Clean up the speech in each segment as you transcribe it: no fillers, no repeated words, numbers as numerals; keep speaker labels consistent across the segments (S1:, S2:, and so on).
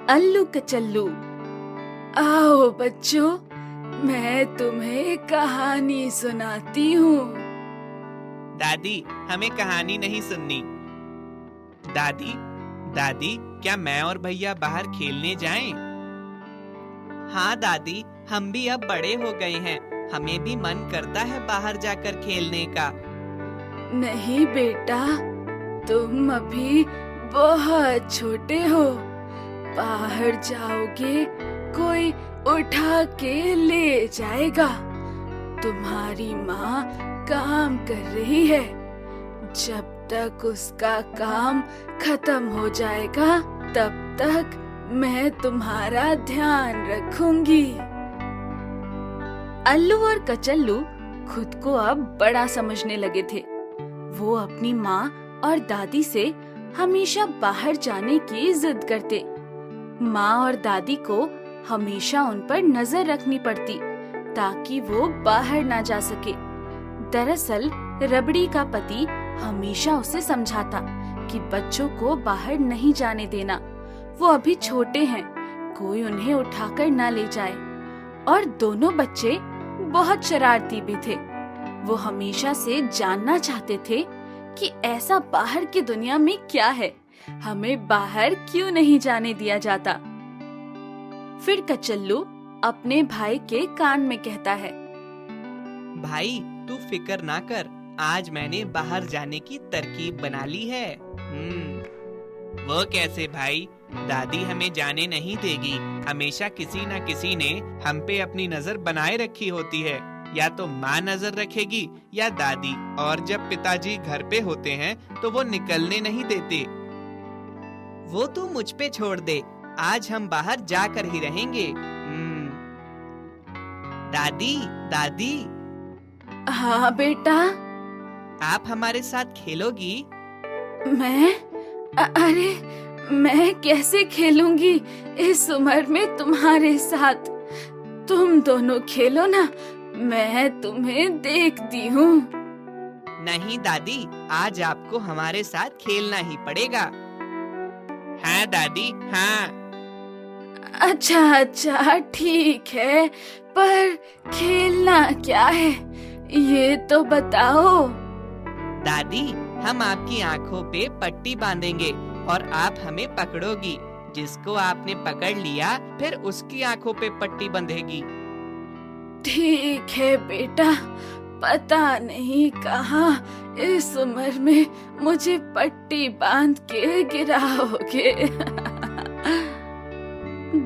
S1: अल्लू कचल्लू। आओ बच्चों, मैं तुम्हें कहानी सुनाती हूँ।
S2: दादी, हमें कहानी नहीं सुननी। दादी, दादी, क्या मैं और भैया बाहर खेलने जाएं? हाँ दादी, हम भी अब बड़े हो गए हैं, हमें भी मन करता है बाहर जाकर खेलने का।
S1: नहीं बेटा, तुम अभी बहुत छोटे हो। बाहर जाओगे कोई उठा के ले जाएगा। तुम्हारी माँ काम कर रही है, जब तक उसका काम खत्म हो जाएगा तब तक मैं तुम्हारा ध्यान रखूंगी। अल्लू और कचल्लू खुद को अब बड़ा समझने लगे थे। वो अपनी माँ और दादी से हमेशा बाहर जाने की जिद करते। माँ और दादी को हमेशा उन पर नजर रखनी पड़ती ताकि वो बाहर ना जा सके। दरअसल रबड़ी का पति हमेशा उसे समझाता कि बच्चों को बाहर नहीं जाने देना, वो अभी छोटे हैं, कोई उन्हें उठाकर ना ले जाए। और दोनों बच्चे बहुत शरारती भी थे। वो हमेशा से जानना चाहते थे कि ऐसा बाहर की दुनिया में क्या है, हमें बाहर क्यों नहीं जाने दिया जाता। फिर कचल्लू अपने भाई के कान में कहता है,
S2: भाई तू फिक्र ना कर, आज मैंने बाहर जाने की तरकीब बना ली है। वो कैसे भाई? दादी हमें जाने नहीं देगी। हमेशा किसी न किसी ने हम पे अपनी नजर बनाए रखी होती है, या तो माँ नजर रखेगी या दादी, और जब पिताजी घर पे होते हैं तो वो निकलने नहीं देते। वो तू मुझ पे छोड़ दे, आज हम बाहर जाकर ही रहेंगे। दादी, दादी।
S1: हाँ बेटा।
S2: आप हमारे साथ खेलोगी?
S1: अरे मैं कैसे खेलूंगी इस उम्र में तुम्हारे साथ? तुम दोनों खेलो ना, मैं तुम्हें देखती हूँ।
S2: नहीं दादी, आज आपको हमारे साथ खेलना ही पड़ेगा। हाँ दादी, हाँ।
S1: अच्छा ठीक है, पर खेलना क्या है ये तो बताओ।
S2: दादी, हम आपकी आँखों पे पट्टी बांधेंगे और आप हमें पकड़ोगी। जिसको आपने पकड़ लिया फिर उसकी आँखों पे पट्टी बंधेगी।
S1: ठीक है बेटा, पता नहीं कहाँ इस उम्र में मुझे पट्टी बांध के गिराओगे।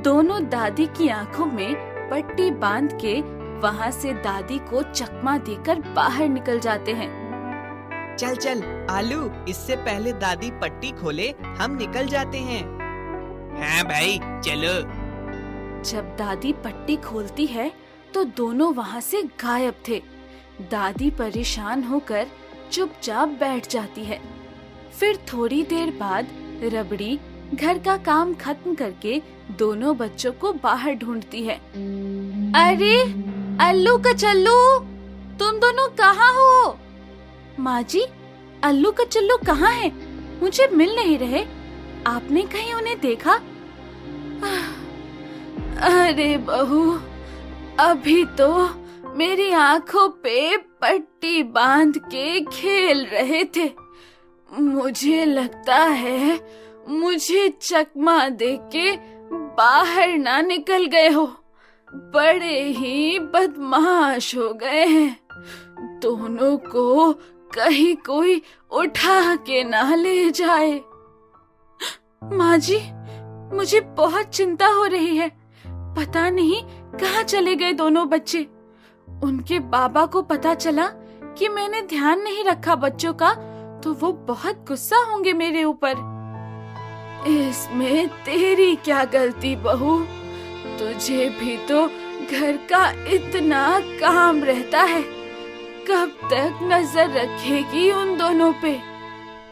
S1: दोनों दादी की आंखों में पट्टी बांध के वहाँ से दादी को चकमा देकर बाहर निकल जाते हैं।
S2: चल चल आलू, इससे पहले दादी पट्टी खोले हम निकल जाते हैं। हाँ भाई चलो।
S1: जब दादी पट्टी खोलती है तो दोनों वहाँ से गायब थे। दादी परेशान होकर चुपचाप बैठ जाती है। फिर थोड़ी देर बाद रबड़ी घर का काम खत्म करके दोनों बच्चों को बाहर ढूंढती है। अरे अल्लू कचल्लू, तुम दोनों कहाँ हो? माँ जी, अल्लू कचल्लू कहाँ हैं? मुझे मिल नहीं रहे। आपने कहीं उन्हें देखा? अरे बहू, अभी तो मेरी आंखों पे पट्टी बांध के खेल रहे थे। मुझे लगता है मुझे चकमा देके बाहर ना निकल गए हो। बड़े ही बदमाश हो गए हैं। दोनों को कहीं कोई उठा के ना ले जाए। माँ जी, मुझे बहुत चिंता हो रही है। पता नहीं कहाँ चले गए दोनों बच्चे। उनके बाबा को पता चला कि मैंने ध्यान नहीं रखा बच्चों का, तो वो बहुत गुस्सा होंगे मेरे ऊपर। इसमें तेरी क्या गलती बहू? तुझे भी तो घर का इतना काम रहता है। कब तक नजर रखेगी उन दोनों पे?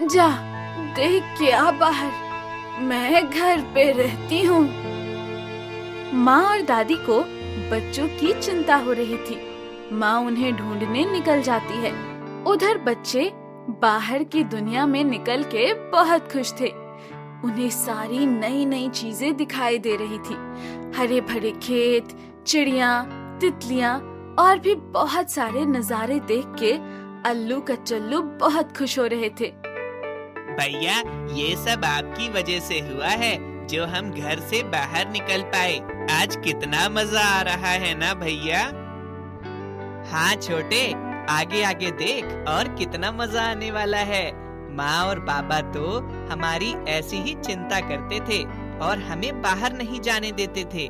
S1: जा देख के आ बाहर, मैं घर पे रहती हूँ। माँ और दादी को बच्चों की चिंता हो रही थी। माँ उन्हें ढूंढने निकल जाती है। उधर बच्चे बाहर की दुनिया में निकल के बहुत खुश थे। उन्हें सारी नई नई चीजें दिखाई दे रही थी। हरे भरे खेत, चिड़िया, तितलियां और भी बहुत सारे नजारे देख के अल्लू कचल्लू बहुत खुश हो रहे थे।
S2: भैया, ये सब आपकी वजह से हुआ है जो हम घर से बाहर निकल पाए। आज कितना मजा आ रहा है ना भैया? हाँ छोटे, आगे आगे देख और कितना मजा आने वाला है। माँ और पापा तो हमारी ऐसी ही चिंता करते थे और हमें बाहर नहीं जाने देते थे।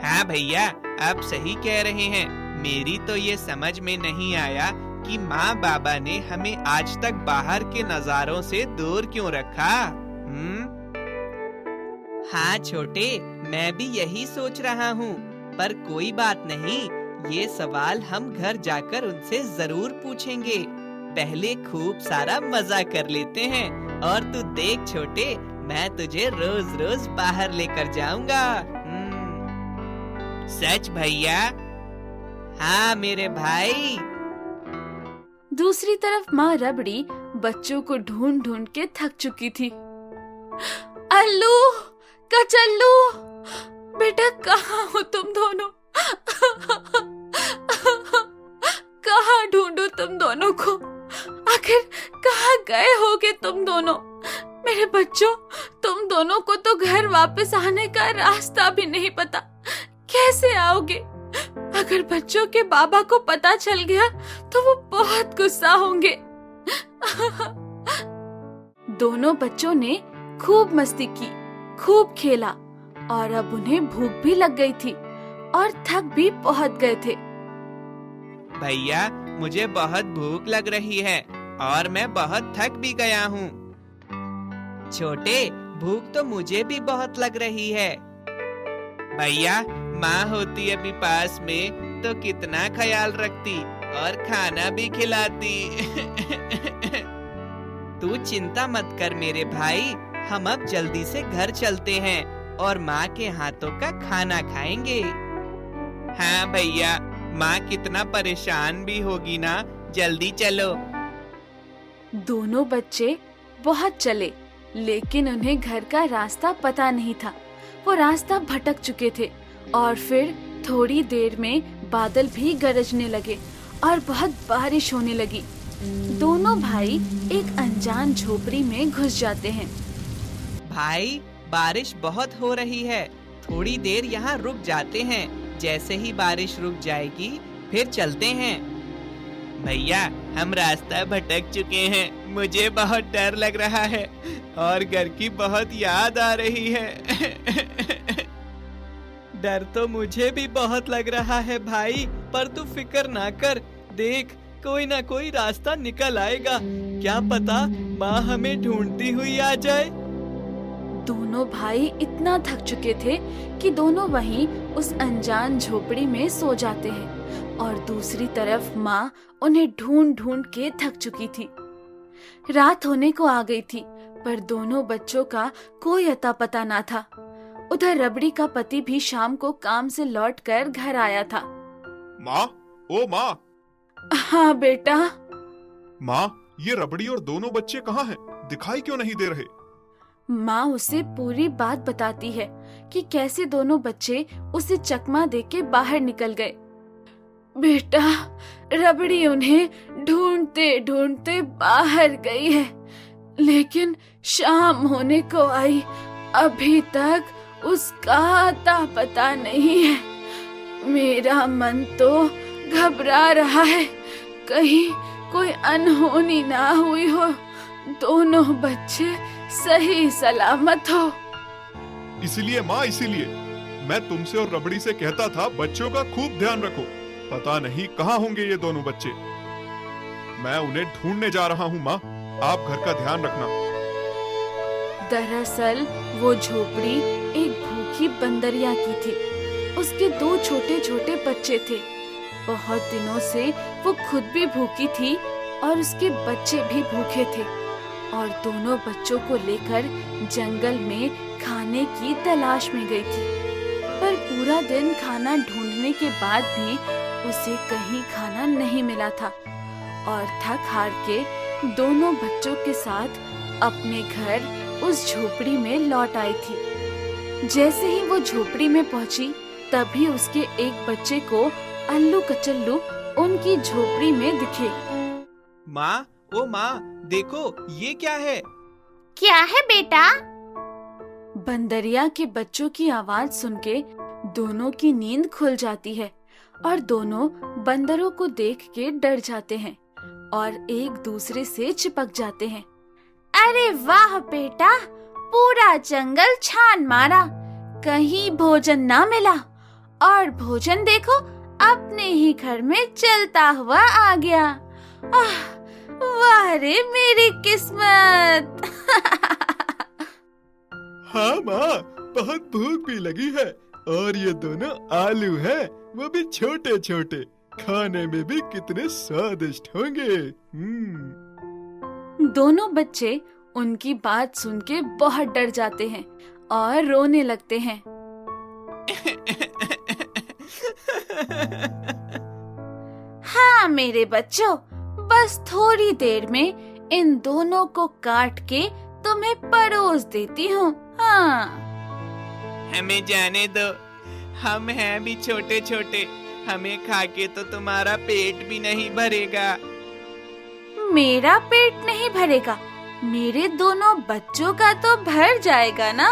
S2: हाँ भैया, आप सही कह रहे हैं। मेरी तो ये समझ में नहीं आया कि माँ बाबा ने हमें आज तक बाहर के नजारों से दूर क्यों रखा। हाँ छोटे, मैं भी यही सोच रहा हूँ, पर कोई बात नहीं, ये सवाल हम घर जाकर उनसे जरूर पूछेंगे। पहले खूब सारा मजा कर लेते हैं और तू देख छोटे, मैं तुझे रोज रोज बाहर लेकर जाऊंगा। सच भैया? हाँ मेरे भाई।
S1: दूसरी तरफ माँ रबड़ी बच्चों को ढूंढ ढूंढ के थक चुकी थी। अल्लू, कचल्लू, बेटा कहाँ हो तुम दोनों? कहाँ ढूंढूं तुम दोनों को? आखिर कहाँ गए होगे तुम दोनों? मेरे बच्चों, तुम दोनों को तो घर वापस आने का रास्ता भी नहीं पता। कैसे आओगे? अगर बच्चों के बाबा को पता चल गया तो वो बहुत गुस्सा होंगे। दोनों बच्चों ने खूब मस्ती की, खूब खेला और अब उन्हें भूख भी लग गई थी और थक भी बहुत गए थे।
S2: भैया, मुझे बहुत भूख लग रही है और मैं बहुत थक भी गया हूँ। छोटे, भूख तो मुझे भी बहुत लग रही है। भैया, माँ होती अभी पास में तो कितना ख्याल रखती और खाना भी खिलाती। तू चिंता मत कर मेरे भाई, हम अब जल्दी से घर चलते हैं और माँ के हाथों का खाना खाएंगे। हाँ भैया, माँ कितना परेशान भी होगी ना, जल्दी चलो।
S1: दोनों बच्चे बहुत चले, लेकिन उन्हें घर का रास्ता पता नहीं था। वो रास्ता भटक चुके थे और फिर थोड़ी देर में बादल भी गरजने लगे और बहुत बारिश होने लगी। दोनों भाई एक अनजान झोपड़ी में घुस जाते हैं।
S2: भाई, बारिश बहुत हो रही है, थोड़ी देर यहाँ रुक जाते हैं। जैसे ही बारिश रुक जाएगी फिर चलते हैं। भैया, हम रास्ता भटक चुके हैं, मुझे बहुत डर लग रहा है और घर की बहुत याद आ रही है। डर तो मुझे भी बहुत लग रहा है भाई, पर तू फिक्र ना कर, देख कोई ना कोई रास्ता निकल आएगा। क्या पता माँ हमें ढूंढती हुई आ जाए।
S1: दोनों भाई इतना थक चुके थे कि दोनों वहीं उस अनजान झोपड़ी में सो जाते हैं और दूसरी तरफ माँ उन्हें ढूंढ ढूंढ के थक चुकी थी। रात होने को आ गई थी, पर दोनों बच्चों का कोई अता पता ना था। उधर रबड़ी का पति भी शाम को काम से लौटकर घर आया था।
S3: माँ, ओ माँ।
S1: हाँ बेटा।
S3: माँ, ये रबड़ी और दोनों बच्चे कहाँ हैं? दिखाई क्यों नहीं दे रहे?
S1: माँ उसे पूरी बात बताती है कि कैसे दोनों बच्चे उसे चकमा देके बाहर निकल गए। बेटा, रबड़ी उन्हें ढूंढते ढूंढते बाहर गई है, लेकिन शाम होने को आई, अभी तक उसका अता पता नहीं है। मेरा मन तो घबरा रहा है, कहीं कोई अनहोनी ना हुई हो, दोनों बच्चे सही सलामत हो।
S3: इसीलिए माँ, इसीलिए मैं तुमसे और रबड़ी से कहता था बच्चों का खूब ध्यान रखो। पता नहीं कहाँ होंगे ये दोनों बच्चे। मैं उन्हें ढूंढने जा रहा हूँ माँ, आप घर का ध्यान रखना।
S1: दरअसल वो झोपड़ी एक भूखी बंदरिया की थी। उसके 2 छोटे छोटे बच्चे थे। बहुत दिनों से वो खुद भी भूखी थी और उसके बच्चे भी भूखे थे और दोनों बच्चों को लेकर जंगल में खाने की तलाश में गई थी। पर पूरा दिन खाना ढूंढने के बाद भी उसे कहीं खाना नहीं मिला था और थक हार के दोनों बच्चों के साथ अपने घर उस झोपड़ी में लौट आई थी। जैसे ही वो झोपड़ी में पहुंची, तभी उसके एक बच्चे को अल्लू कचल्लू उनकी झोपड़ी में दिखे।
S2: माँ, ओ माँ, देखो ये क्या है?
S4: क्या है बेटा?
S1: बंदरिया के बच्चों की आवाज सुन के दोनों की नींद खुल जाती है और दोनों बंदरों को देख के डर जाते हैं और एक दूसरे से चिपक जाते हैं।
S4: अरे वाह बेटा, पूरा जंगल छान मारा, कहीं भोजन ना मिला, और भोजन देखो अपने ही घर में चलता हुआ आ गया। वाह रे मेरी किस्मत।
S3: हाँ माँ, बहुत भूख भी लगी है और ये दोनों आलू हैं, वो भी छोटे छोटे, खाने में भी कितने स्वादिष्ट होंगे।
S1: दोनों बच्चे उनकी बात सुन के बहुत डर जाते हैं और रोने लगते हैं।
S4: हाँ मेरे बच्चों, बस थोड़ी देर में इन दोनों को काट के तुम्हें परोस देती हूँ। हाँ,
S2: हमें जाने दो, हम हैं भी छोटे छोटे, हमें खा के तो तुम्हारा पेट भी नहीं भरेगा।
S4: मेरा पेट नहीं भरेगा, मेरे दोनों बच्चों का तो भर जाएगा ना।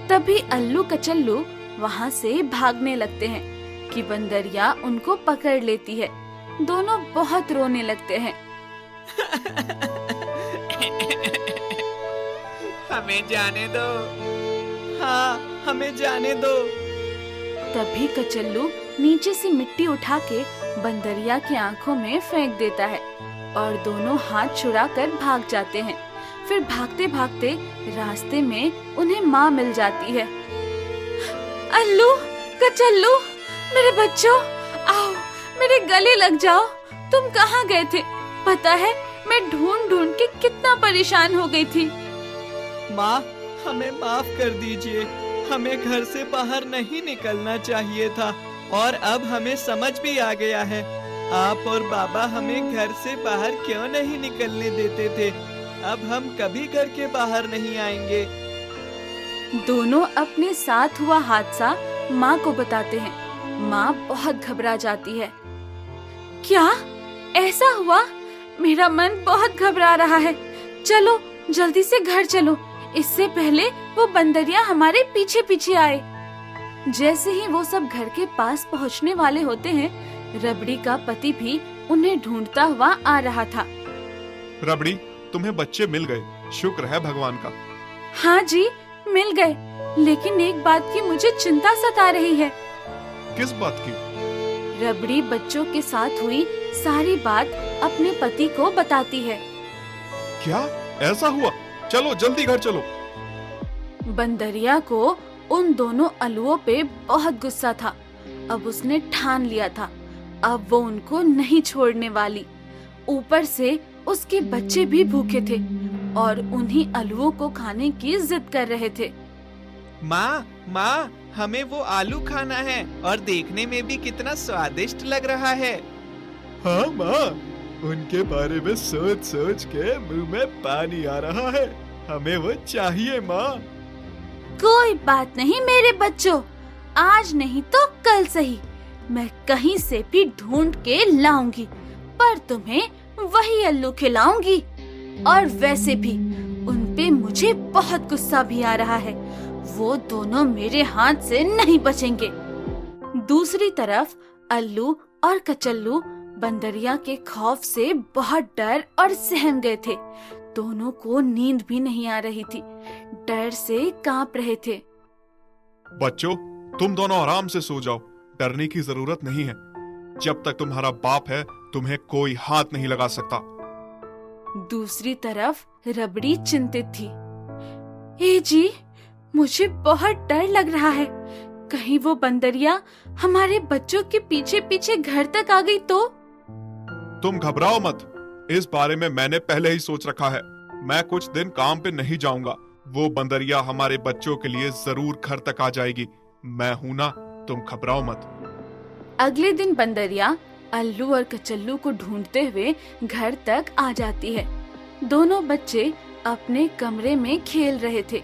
S1: तभी अल्लू कचल्लू वहाँ से भागने लगते हैं कि बंदरिया उनको पकड़ लेती है। दोनों बहुत रोने लगते हैं।
S2: हमें जाने दो, हाँ हमें जाने दो।
S1: तभी कचल्लू नीचे से मिट्टी उठा के बंदरिया की आंखों में फेंक देता है और दोनों हाथ छुड़ाकर भाग जाते हैं। फिर भागते भागते रास्ते में उन्हें माँ मिल जाती है। अल्लू कचल्लू, मेरे बच्चों, आओ मेरे गले लग जाओ। तुम कहाँ गए थे? पता है मैं ढूंढ ढूंढ के कितना परेशान हो गई थी।
S2: माँ, हमें माफ कर दीजिए, हमें घर से बाहर नहीं निकलना चाहिए था और अब हमें समझ भी आ गया है आप और बाबा हमें घर से बाहर क्यों नहीं निकलने देते थे। अब हम कभी घर के बाहर नहीं आएंगे।
S1: दोनों अपने साथ हुआ हादसा माँ को बताते हैं। माँ बहुत घबरा जाती है। क्या ऐसा हुआ? मेरा मन बहुत घबरा रहा है। चलो जल्दी से घर चलो, इससे पहले वो बंदरिया हमारे पीछे पीछे आए। जैसे ही वो सब घर के पास पहुँचने वाले होते हैं, रबड़ी का पति भी उन्हें ढूंढता हुआ आ रहा था।
S3: रबड़ी, तुम्हें बच्चे मिल गए, शुक्र है भगवान का।
S1: हाँ जी, मिल गए, लेकिन एक बात की मुझे चिंता सता रही है।
S3: किस बात की?
S1: रबड़ी बच्चों के साथ हुई सारी बात अपने पति को बताती है।
S3: क्या ऐसा हुआ? चलो जल्दी घर चलो।
S1: बंदरिया को उन दोनों अलुओं पे बहुत गुस्सा था। अब उसने ठान लिया था, अब वो उनको नहीं छोड़ने वाली। ऊपर से उसके बच्चे भी भूखे थे और उन्हीं अलुओं को खाने की जिद कर रहे थे।
S2: माँ, माँ, हमें वो आलू खाना है और देखने में भी कितना स्वादिष्ट लग रहा है।
S3: हाँ माँ, उनके बारे में सोच सोच के मुंह में पानी आ रहा है। हमें वो चाहिए माँ।
S4: कोई बात नहीं मेरे बच्चों, आज नहीं तो कल सही, मैं कहीं से भी ढूंढ के लाऊंगी, पर तुम्हें वही अल्लू खिलाऊंगी। और वैसे भी उनपे मुझे बहुत गुस्सा भी आ रहा है, वो दोनों मेरे हाथ से नहीं बचेंगे। दूसरी तरफ अल्लू और कचल्लू बंदरिया के खौफ से बहुत डर और सहम गए थे। दोनों को नींद भी नहीं आ रही थी, डर से कांप रहे थे।
S3: बच्चों, तुम दोनों आराम से सो जाओ, डरने की जरूरत नहीं है। जब तक तुम्हारा बाप है, तुम्हें कोई हाथ नहीं लगा सकता।
S1: दूसरी तरफ रबड़ी चिंतित थी। ए जी, मुझे बहुत डर लग रहा है, कहीं वो बंदरिया हमारे बच्चों के पीछे पीछे घर तक आ गई तो?
S3: तुम घबराओ मत, इस बारे में मैंने पहले ही सोच रखा है। मैं कुछ दिन काम पे नहीं जाऊंगा, वो बंदरिया हमारे बच्चों के लिए जरूर घर तक आ जाएगी। मैं हूं ना, तुम घबराओ मत।
S1: अगले दिन बंदरिया अल्लू और कचल्लू को ढूंढते हुए घर तक आ जाती है। दोनों बच्चे अपने कमरे में खेल रहे थे।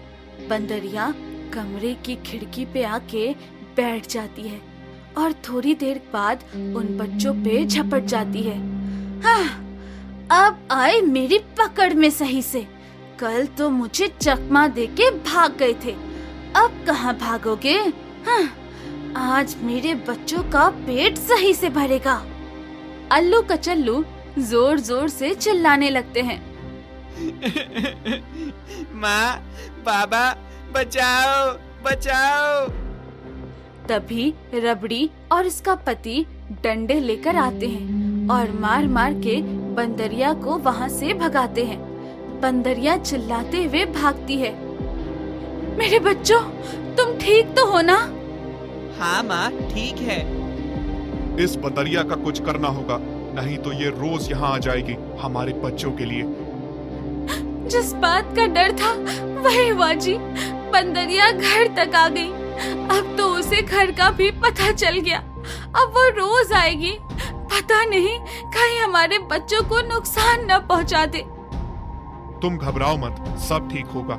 S1: बंदरिया कमरे की खिड़की पे आके बैठ जाती है और थोड़ी देर बाद उन बच्चों पे झपट जाती है।
S4: हाँ, अब आए मेरी पकड़ में सही से। कल तो मुझे चकमा देके भाग गए थे, अब कहाँ भागोगे? हाँ, आज मेरे बच्चों का पेट सही से भरेगा।
S1: अल्लू कचल्लू जोर जोर से चिल्लाने लगते हैं।
S2: माँ, बाबा, बचाओ, बचाओ।
S1: तभी रबड़ी और उसका पति डंडे लेकर आते हैं और मार मार के बंदरिया को वहाँ से भगाते हैं। बंदरिया चिल्लाते हुए भागती है। मेरे बच्चों, तुम ठीक तो हो ना?
S2: हाँ माँ, ठीक है।
S3: इस बंदरिया का कुछ करना होगा, नहीं तो ये रोज यहाँ आ जाएगी हमारे बच्चों के लिए।
S1: जिस बात का डर था वही हुआ जी। बंदरिया घर तक आ गई। अब तो उसे घर का भी पता चल गया। अब वो रोज आएगी। पता नहीं कहीं हमारे बच्चों को नुकसान न पहुंचा दे।
S3: तुम घबराओ मत, सब ठीक होगा।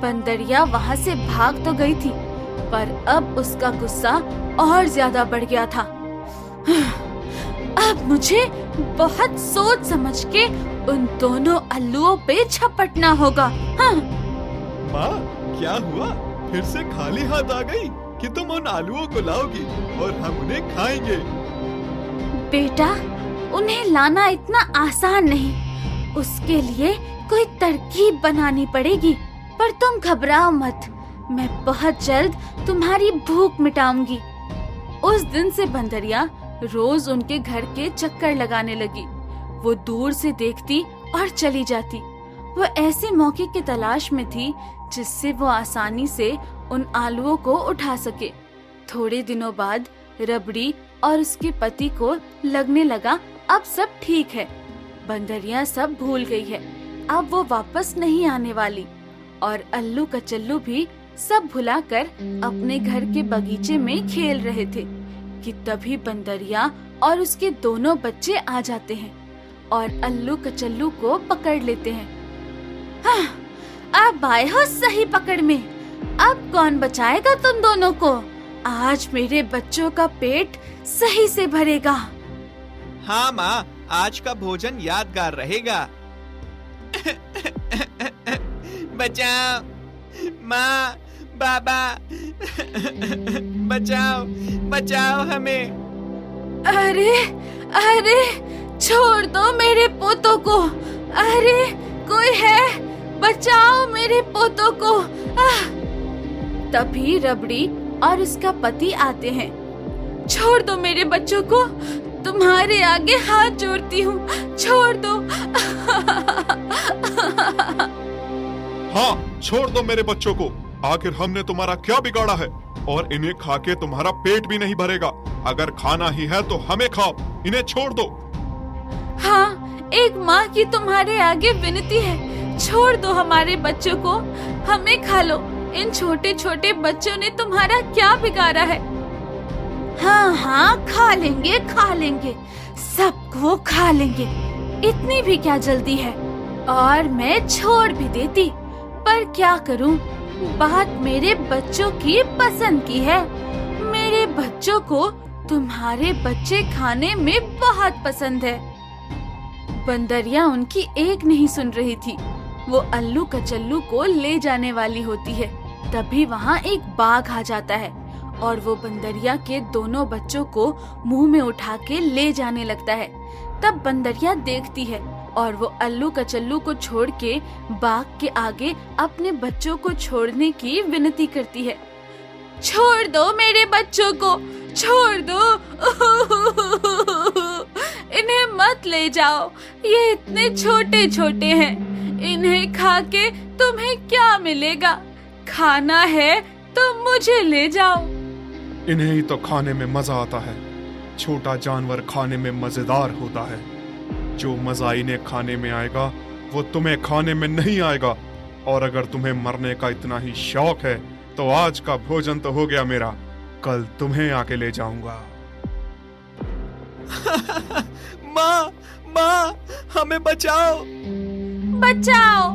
S1: बंदरिया वहाँ से भाग तो गई थी, पर अब उसका गुस्सा और ज्यादा बढ़ गया था। अब मुझे बहुत सोच समझ के उन दोनों अल्लुओं पे झपटना होगा। हाँ।
S5: माँ, क्या हुआ? फिर से खाली हाथ आ गई कि तुम उन आलूओं को लाओगी और हम उन्हें खाएंगे?
S4: बेटा, उन्हें लाना इतना आसान नहीं। उसके लिए कोई तरकीब बनानी पड़ेगी। पर तुम घबराओ मत, मैं बहुत जल्द तुम्हारी भूख मिटाऊंगी।
S1: उस दिन से बंदरिया रोज उनके घर के चक्कर लगाने लगी। वो दूर से देखती और चली जाती। वो ऐसे मौके की तलाश में थी जिससे वो आसानी से उन आलुओं को उठा सके। थोड़े दिनों बाद रबड़ी और उसके पति को लगने लगा अब सब ठीक है। बंदरिया सब भूल गई है, अब वो वापस नहीं आने वाली। और अल्लू कचल्लू भी सब भुलाकर अपने घर के बगीचे में खेल रहे थे कि तभी बंदरिया और उसके दोनों बच्चे आ जाते हैं और अल्लू कचल्लू को पकड़ लेते हैं।
S4: हाँ, अब आए हो सही पकड़ में। अब कौन बचाएगा तुम दोनों को? आज मेरे बच्चों का पेट सही से भरेगा।
S2: हाँ माँ, आज का भोजन यादगार रहेगा। बचाओ माँ, बाबा, बचाओ, बचाओ हमें।
S4: अरे अरे, छोड़ दो मेरे पोतों को। अरे कोई है, बचाओ मेरे पोतों को।
S1: तभी रबड़ी और उसका पति आते हैं। छोड़ दो मेरे बच्चों को, तुम्हारे आगे हाथ जोड़ती हूँ, छोड़ दो।
S3: हाँ, छोड़ दो मेरे बच्चों को। आखिर हमने तुम्हारा क्या बिगाड़ा है? और इन्हें खा के तुम्हारा पेट भी नहीं भरेगा। अगर खाना ही है तो हमें खाओ, इन्हें छोड़ दो।
S1: हाँ, एक माँ की तुम्हारे आगे विनती है, छोड़ दो हमारे बच्चों को, हमें खा लो। इन छोटे छोटे बच्चों ने तुम्हारा क्या बिगाड़ा है?
S4: हाँ हाँ, खा लेंगे, खा लेंगे, सबको खा लेंगे। इतनी भी क्या जल्दी है? और मैं छोड़ भी देती, पर क्या करूं? बात मेरे बच्चों की पसंद की है। मेरे बच्चों को तुम्हारे बच्चे खाने में बहुत पसंद है।
S1: बंदरिया उनकी एक नहीं सुन रही थी। वो अल्लू कचल्लू को ले जाने वाली होती है। तभी वहाँ एक बाघ आ जाता है और वो बंदरिया के दोनों बच्चों को मुंह में उठा के ले जाने लगता है। तब बंदरिया देखती है और वो अल्लू कचल्लू को छोड़ के बाघ के आगे अपने बच्चों को छोड़ने की विनती करती है। छोड़ दो मेरे बच्चों को, छोड़ दो। इन्हें मत ले जाओ, ये इतने छोटे छोटे हैं। इन्हें खा के तुम्हें क्या मिलेगा? खाना है तो मुझे ले जाओ।
S3: इन्हें ही तो खाने में मजा आता है। छोटा जानवर खाने में मजेदार होता है। जो मजा इन्हें खाने में आएगा वो तुम्हें खाने में नहीं आएगा। और अगर तुम्हें मरने का इतना ही शौक है तो आज का भोजन तो हो गया मेरा, कल तुम्हें आके ले जाऊंगा।
S5: माँ, माँ, हमें बचाओ।
S4: बचाओ,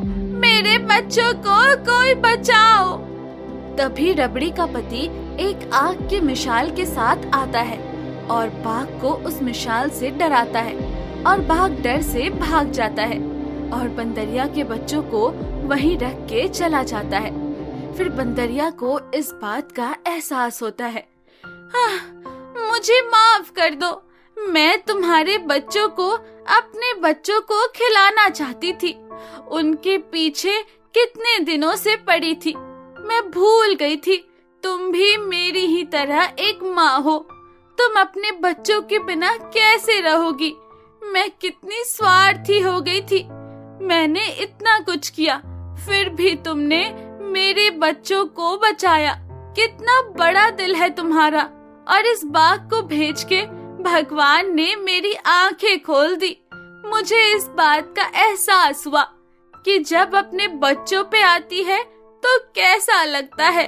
S4: मेरे बच्चों को कोई बचाओ। तभी रबड़ी का पति एक आग की मिसाल के साथ आता है और बाघ को उस मिसाल से डराता है और बाघ डर से भाग जाता है और बंदरिया के बच्चों को वहीं रख के चला जाता है। फिर बंदरिया को इस बात का एहसास होता है। मुझे माफ कर दो, मैं तुम्हारे बच्चों को अपने बच्चों को खिलाना चाहती थी। उनके पीछे कितने दिनों से पड़ी थी, मैं भूल गई थी। तुम भी मेरी ही तरह एक माँ हो, तुम अपने बच्चों के बिना कैसे रहोगी? मैं कितनी स्वार्थी हो गई थी। मैंने इतना कुछ किया, फिर भी तुमने मेरे बच्चों को बचाया। कितना बड़ा दिल है तुम्हारा। और इस बाघ को भेज के भगवान ने मेरी आंखें खोल दी। मुझे इस बात का एहसास हुआ कि जब अपने बच्चों पे आती है तो कैसा लगता है।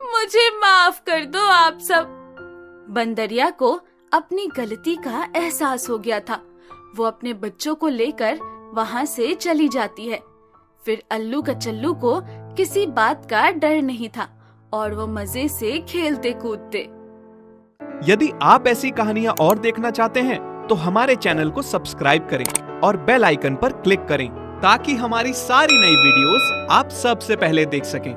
S4: मुझे माफ कर दो आप सब। बंदरिया को अपनी गलती का एहसास हो गया था। वो अपने बच्चों को लेकर वहाँ से चली जाती है। फिर अल्लू कचल्लू को किसी बात का डर नहीं था और वो मजे से खेलते कूदते।
S5: यदि आप ऐसी कहानियां और देखना चाहते हैं तो हमारे चैनल को सब्सक्राइब करें और बेल आइकन पर क्लिक करें ताकि हमारी सारी नई वीडियोस आप सबसे पहले देख सकें।